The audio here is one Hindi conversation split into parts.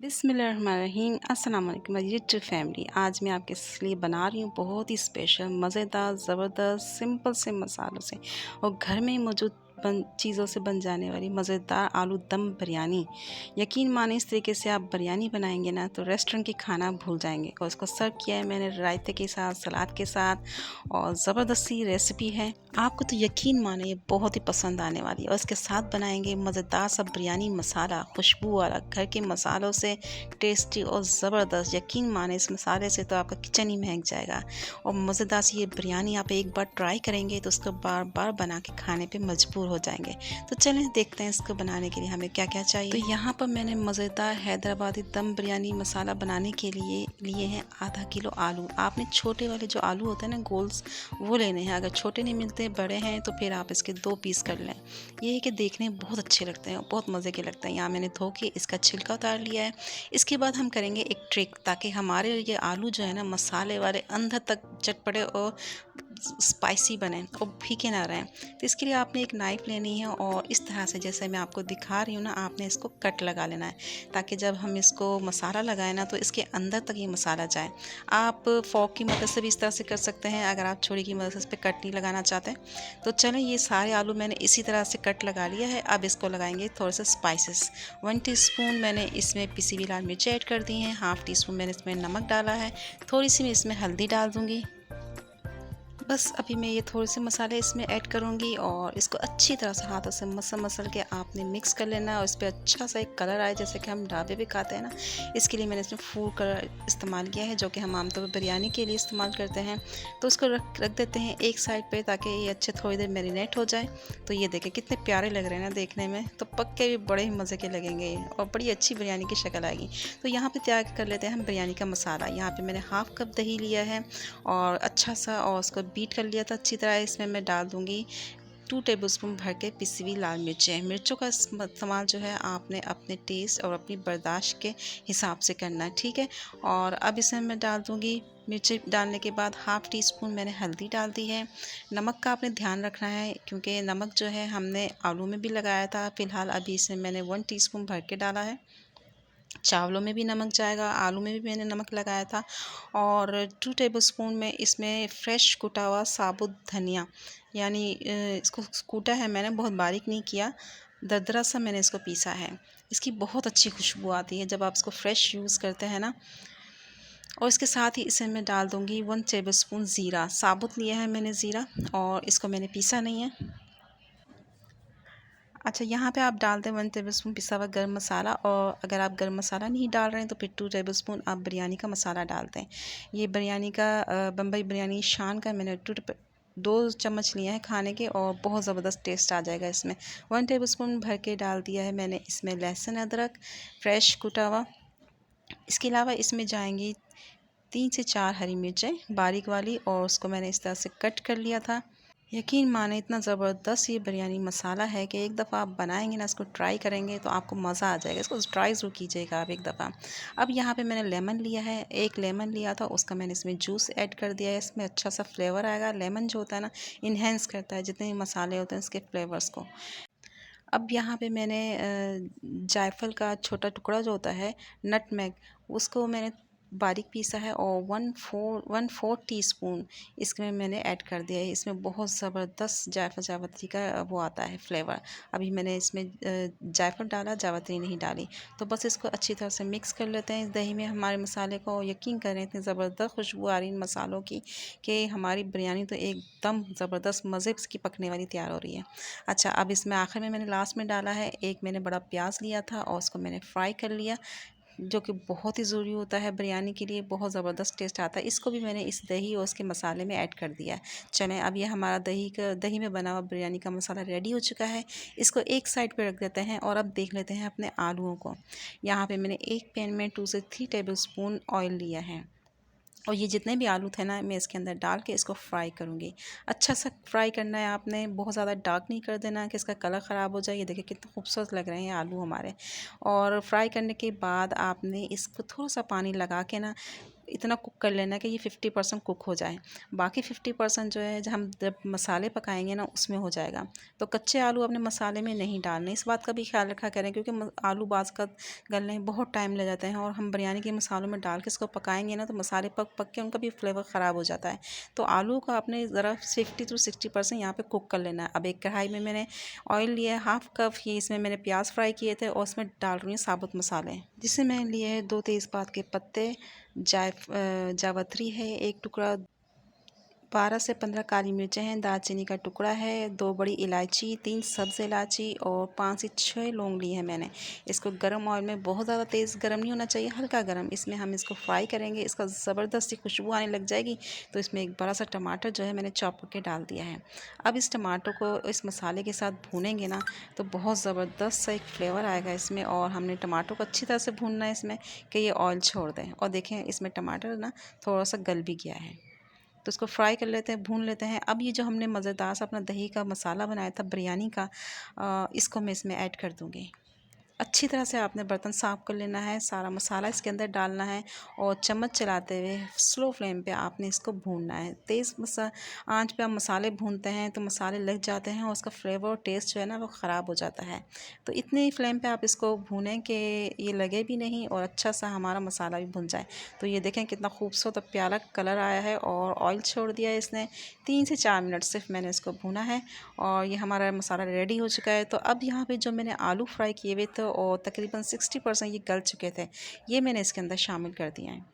बिस्मिल्लाहिर्रहमानिर्रहीम अस्सलाम वालेकुम माय यूट्यूब फैमिली। आज मैं आपके लिए बना रही हूँ बहुत ही स्पेशल मज़ेदार ज़बरदस्त सिंपल से मसालों से और घर में ही मौजूद चीज़ों से बन जाने वाली मज़ेदार आलू दम बिरयानी। यकीन माने इस तरीके से आप बिरयानी बनाएंगे ना तो रेस्टोरेंट की खाना भूल जाएंगे। और इसको सर्व किया है मैंने रायते के साथ, सलाद के साथ और ज़बरदस्त सी रेसिपी है। आपको तो यकीन माने ये बहुत ही पसंद आने वाली है। और इसके साथ बनाएंगे मज़ेदार सा बिरयानी मसाला, खुशबू वाला, घर के मसालों से टेस्टी और ज़बरदस्त। यकीन माने इस मसाले से तो आपका किचन ही महक जाएगा। और मज़ेदार सी ये बिरयानी आप एक बार ट्राई करेंगे तो उसको बार बार बना के खाने पे मजबूर हो जाएंगे। तो चलें देखते हैं इसको बनाने के लिए हमें क्या क्या चाहिए। तो यहाँ पर मैंने मज़ेदार हैदराबादी दम बिरयानी मसाला बनाने के लिए लिए हैं आधा किलो आलू। आपने छोटे वाले जो आलू होते हैं ना गोल्स, वो लेने हैं। अगर छोटे नहीं मिलते, बड़े हैं, तो फिर आप इसके 2 पीस कर लें। ये है कि देखने में बहुत अच्छे लगते हैं, बहुत मज़े के लगते हैं। यहाँ मैंने धो के इसका छिलका उतार लिया है। इसके बाद हम करेंगे एक ट्रिक, ताकि हमारे ये आलू जो है ना मसाले वाले अंदर तक चटपटे और स्पाइसी बने और फीके ना रहें। तो इसके लिए आपने एक नाइफ़ लेनी है और इस तरह से जैसे मैं आपको दिखा रही हूँ ना, आपने इसको कट लगा लेना है, ताकि जब हम इसको मसाला लगाएं ना तो इसके अंदर तक ये मसाला जाए। आप फोर्क की मदद से भी इस तरह से कर सकते हैं, अगर आप छुरी की मदद से इस पर कट नहीं लगाना चाहते। तो चलें, ये सारे आलू मैंने इसी तरह से कट लगा लिया है। अब इसको लगाएंगे थोड़े से स्पाइसेस। 1 टीस्पून मैंने इसमें पिसी हुई लाल मिर्च ऐड कर दी हैं। हाफ़ टी स्पून मैंने इसमें नमक डाला है। थोड़ी सी मैं इसमें हल्दी डाल दूँगी। बस अभी मैं ये थोड़े से मसाले इसमें ऐड करूँगी और इसको अच्छी तरह से हाथों से मसल के आपने मिक्स कर लेना है। और इस पर अच्छा सा एक कलर आए, जैसे कि हम ढाबे पे खाते हैं ना। इसके लिए मैंने इसमें फूड कलर इस्तेमाल किया है, जो कि हम आमतौर पर बिरयानी के लिए इस्तेमाल करते हैं। तो उसको रख देते हैं एक साइड पे, ताकि ये अच्छे थोड़ी देर मैरिनेट हो जाए। तो ये देखें कितने प्यारे लग रहे हैं ना देखने में, तो पक्के भी बड़े ही मज़े के लगेंगे ये और बड़ी अच्छी बिरयानी की शक्ल आएगी। तो यहाँ पे तैयार कर लेते हैं हम बिरयानी का मसाला। यहाँ पे मैंने हाफ़ कप दही लिया है और अच्छा सा और उसको बीट कर लिया था अच्छी तरह। इसमें मैं डाल दूँगी 2 टेबलस्पून भर के पिसी हुई लाल मिर्चें। मिर्चों का इस्तेमाल जो है आपने अपने टेस्ट और अपनी बर्दाश्त के हिसाब से करना है, ठीक है। और अब इसमें मैं डाल दूँगी, मिर्ची डालने के बाद हाफ़ टी स्पून मैंने हल्दी डाल दी है। नमक का आपने ध्यान रखना है, क्योंकि नमक जो है हमने आलू में भी लगाया था। फ़िलहाल अभी इसमें मैंने 1 टीस्पून भर के डाला है। चावलों में भी नमक जाएगा, आलू में भी मैंने नमक लगाया था। और 2 टेबलस्पून में इसमें फ्रेश कुटा हुआ साबुत धनिया, यानी इसको कूटा है मैंने, बहुत बारीक नहीं किया, दरदरा सा मैंने इसको पीसा है। इसकी बहुत अच्छी खुशबू आती है जब आप इसको फ्रेश यूज़ करते हैं ना। और इसके साथ ही इसमें मैं डाल दूँगी 1 टेबलस्पून ज़ीरा, साबुत लिया है मैंने ज़ीरा, और इसको मैंने पीसा नहीं है। अच्छा, यहाँ पे आप डाल दें 1 टेबलस्पून पिसा हुआ गरम मसाला। और अगर आप गरम मसाला नहीं डाल रहे हैं तो फिर 2 टेबलस्पून आप बिरयानी का मसाला डाल दें। ये बिरयानी का बम्बई बिरयानी शान का मैंने 2 चम्मच लिए हैं खाने के, और बहुत ज़बरदस्त टेस्ट आ जाएगा इसमें। 1 टेबलस्पून भर के डाल दिया है मैंने इसमें लहसुन अदरक फ्रेश कुटा हुआ। इसके अलावा इसमें जाएंगी 3 से 4 हरी मिर्चें बारीक वाली, और उसको मैंने इस तरह से कट कर लिया था। यकीन माने इतना ज़बरदस्त ये बिरयानी मसाला है कि एक दफ़ा आप बनाएंगे ना, इसको ट्राई करेंगे तो आपको मज़ा आ जाएगा। इसको ट्राई ज़रूर कीजिएगा आप एक दफ़ा। अब यहाँ पे मैंने लेमन लिया है, एक लेमन लिया था, उसका मैंने इसमें जूस ऐड कर दिया है। इसमें अच्छा सा फ्लेवर आएगा। लेमन जो होता है ना, इन्हेंस करता है जितने भी मसाले होते हैं इसके फ्लेवर्स को। अब यहाँ पे मैंने जायफल का छोटा टुकड़ा जो होता है, नटमेग, उसको मैंने बारीक पीसा है, और 1/4 टीस्पून इसमें मैंने ऐड कर दिया है। इसमें बहुत ज़बरदस्त जायफल जावित्री का वो आता है फ्लेवर। अभी मैंने इसमें जायफल डाला, जावित्री नहीं डाली। तो बस इसको अच्छी तरह से मिक्स कर लेते हैं इस दही में हमारे मसाले को। यकीन करें इतनी ज़बरदस्त खुशबू आ रही है इन मसालों की कि हमारी बिरयानी तो एकदम ज़बरदस्त मज़े की पकने वाली तैयार हो रही है। अच्छा, अब इसमें आखिर में मैंने लास्ट में डाला है, एक मैंने बड़ा प्याज लिया था और उसको मैंने फ्राई कर लिया, जो कि बहुत ही ज़रूरी होता है बिरयानी के लिए, बहुत ज़बरदस्त टेस्ट आता है। इसको भी मैंने इस दही और उसके मसाले में ऐड कर दिया है। चलें, अब ये हमारा दही में बना हुआ बिरयानी का मसाला रेडी हो चुका है। इसको एक साइड पे रख देते हैं और अब देख लेते हैं अपने आलूओं को। यहाँ पे मैंने एक पैन में 2 से 3 टेबलस्पून ऑयल लिया है, और ये जितने भी आलू थे ना, मैं इसके अंदर डाल के इसको फ्राई करूँगी। अच्छा सा फ्राई करना है आपने, बहुत ज़्यादा डार्क नहीं कर देना कि इसका कलर ख़राब हो जाए। ये देखिए कितने खूबसूरत लग रहे हैं आलू हमारे। और फ्राई करने के बाद आपने इसको थोड़ा सा पानी लगा के ना, इतना कुक कर लेना है कि ये 50% कुक हो जाए। बाकी 50% जो है, जब हम जब मसाले पकाएंगे ना उसमें हो जाएगा। तो कच्चे आलू अपने मसाले में नहीं डालने, इस बात का भी ख्याल रखा करें, क्योंकि आलू बाज़ का गलने में बहुत टाइम लग जाते हैं और हम बिरयानी के मसालों में डाल के इसको पकाएंगे ना तो मसाले पक पक के उनका भी फ्लेवर ख़राब हो जाता है। तो आलू का अपने ज़रा 50 to 60% यहाँ पे कुक कर लेना है। अब एक कढ़ाई में मैंने ऑयल लिया है 1/2 कप, ये इसमें मैंने प्याज फ्राई किए थे और इसमें डाल रही हूँ साबुत मसाले, जिससे मैंने लिए है 2 तेज़पात के पत्ते, जावित्री है 1 टुकड़ा, 12 से 15 काली मिर्चें हैं, दालचीनी का टुकड़ा है, 2 बड़ी इलायची, 3 सब्ज़ इलायची और 5 से 6 लौंग लिए हैं मैंने। इसको गरम ऑयल में, बहुत ज़्यादा तेज़ गरम नहीं होना चाहिए, हल्का गरम, इसमें हम इसको फ्राई करेंगे। इसका ज़बरदस्त सी खुशबू आने लग जाएगी तो इसमें एक बड़ा सा टमाटर जो है मैंने चॉप करके डाल दिया है। अब इस टमाटर को इस मसाले के साथ भूनेंगे ना तो बहुत ज़बरदस्त सा एक फ्लेवर आएगा इसमें, और हमने टमाटर को अच्छी तरह से भूनना है इसमें कि ये ऑयल छोड़ दें। और देखें इसमें टमाटर ना थोड़ा सा गल भी गया है, तो इसको फ्राई कर लेते हैं, भून लेते हैं। अब ये जो हमने मज़ेदार सा अपना दही का मसाला बनाया था बिरयानी का, इसको मैं इसमें ऐड कर दूँगी। अच्छी तरह से आपने बर्तन साफ़ कर लेना है, सारा मसाला इसके अंदर डालना है और चम्मच चलाते हुए स्लो फ्लेम पे आपने इसको भूनना है। तेज़ आंच पे आप मसाले भूनते हैं तो मसाले लग जाते हैं और उसका फ्लेवर और टेस्ट जो है ना वो ख़राब हो जाता है। तो इतनी फ्लेम पे आप इसको भूनें कि ये लगे भी नहीं और अच्छा सा हमारा मसाला भी भुन जाए। तो ये देखें कितना खूबसूरत और प्यारा कलर आया है और ऑयल छोड़ दिया है इसने। 3 से 4 मिनट सिर्फ मैंने इसको भूना है और ये हमारा मसाला रेडी हो चुका है। तो अब यहाँ पे जो मैंने आलू फ्राई किए हुए थे और तकरीबन 60% ये गल चुके थे, ये मैंने इसके अंदर शामिल कर दिए हैं।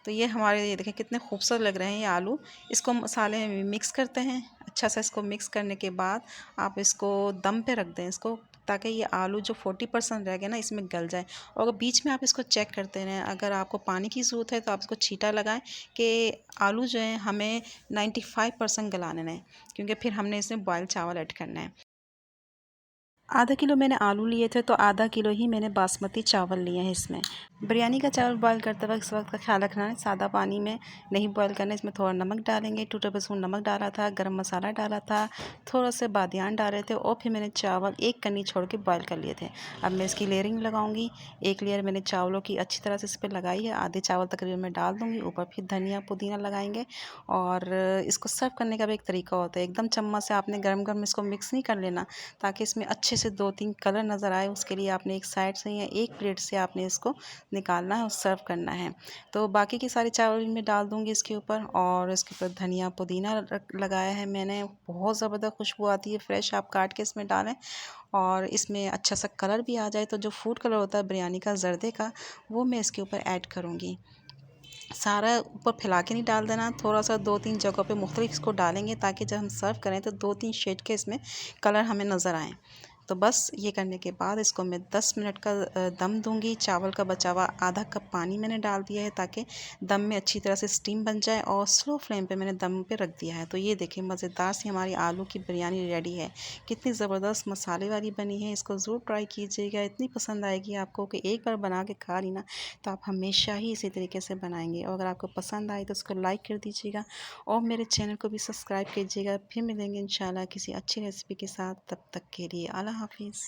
तो ये हमारे, ये देखें कितने खूबसूरत लग रहे हैं ये आलू। इसको मसाले में मिक्स करते हैं, अच्छा सा इसको मिक्स करने के बाद आप इसको दम पे रख दें इसको, ताकि ये आलू जो 40% रह गए ना इसमें गल जाए। और अगर बीच में आप इसको चेक करते रहें, अगर आपको पानी की ज़रूरत है तो आप इसको छींटा लगाएं कि आलू जो है हमें 95% गलाने हैं, क्योंकि फिर हमने इसमें बॉयल चावल ऐड करना है। आधा किलो मैंने आलू लिए थे तो आधा किलो ही मैंने बासमती चावल लिए हैं इसमें। बिरयानी का चावल बॉयल करते वक्त इस वक्त का ख्याल रखना है, सादा पानी में नहीं बॉयल करना है। इसमें थोड़ा नमक डालेंगे, 2 टेबलस्पून नमक डाला था, गरम मसाला डाला था, थोड़ा से बादियान डाले थे और फिर मैंने चावल एक कन्नी छोड़ के बॉयल कर लिए थे। अब मैं इसकी लेयरिंग लगाऊंगी। एक लेयर मैंने चावलों की अच्छी तरह से इस पर लगाई है, आधे चावल तकरीबन मैं डाल दूँगी, ऊपर फिर धनिया पुदीना लगाएंगे। और इसको सर्व करने का भी एक तरीका होता है, एकदम चम्मच से आपने गर्म गर्म इसको मिक्स नहीं कर लेना, ताकि इसमें अच्छे से 2-3 कलर नज़र आए। उसके लिए आपने एक साइड से या एक प्लेट से आपने इसको निकालना है और सर्व करना है। तो बाकी की सारी चावल मैं डाल दूँगी इसके ऊपर, और इसके ऊपर धनिया पुदीना लगाया है मैंने, बहुत ज़बरदस्त खुशबू आती है, फ्रेश आप काट के इसमें डालें और इसमें अच्छा सा कलर भी आ जाए। तो जो फूड कलर होता है बिरयानी का जर्दे का, वो मैं इसके ऊपर ऐड करूँगी। सारा ऊपर फैला के नहीं डाल देना, थोड़ा सा 2-3 जगहों पे मुख्तलिफ इसको डालेंगे, ताकि जब हम सर्व करें तो 2-3 शेड के इसमें कलर हमें नज़र आएँ। तो बस ये करने के बाद इसको मैं 10 मिनट का दम दूंगी। चावल का बचा हुआ आधा कप पानी मैंने डाल दिया है, ताकि दम में अच्छी तरह से स्टीम बन जाए, और स्लो फ्लेम पे मैंने दम पे रख दिया है। तो ये देखिए मज़ेदार सी हमारी आलू की बिरयानी रेडी है। कितनी ज़बरदस्त मसाले वाली बनी है, इसको ज़रूर ट्राई कीजिएगा, इतनी पसंद आएगी आपको कि एक बार बना के खा ली ना तो आप हमेशा ही इसी तरीके से बनाएंगे। और अगर आपको पसंद आए तो उसको लाइक कर दीजिएगा और मेरे चैनल को भी सब्सक्राइब कीजिएगा। फिर मिलेंगे इंशाल्लाह किसी अच्छी रेसिपी के साथ, तब तक के लिए अल्लाह हाफिज़।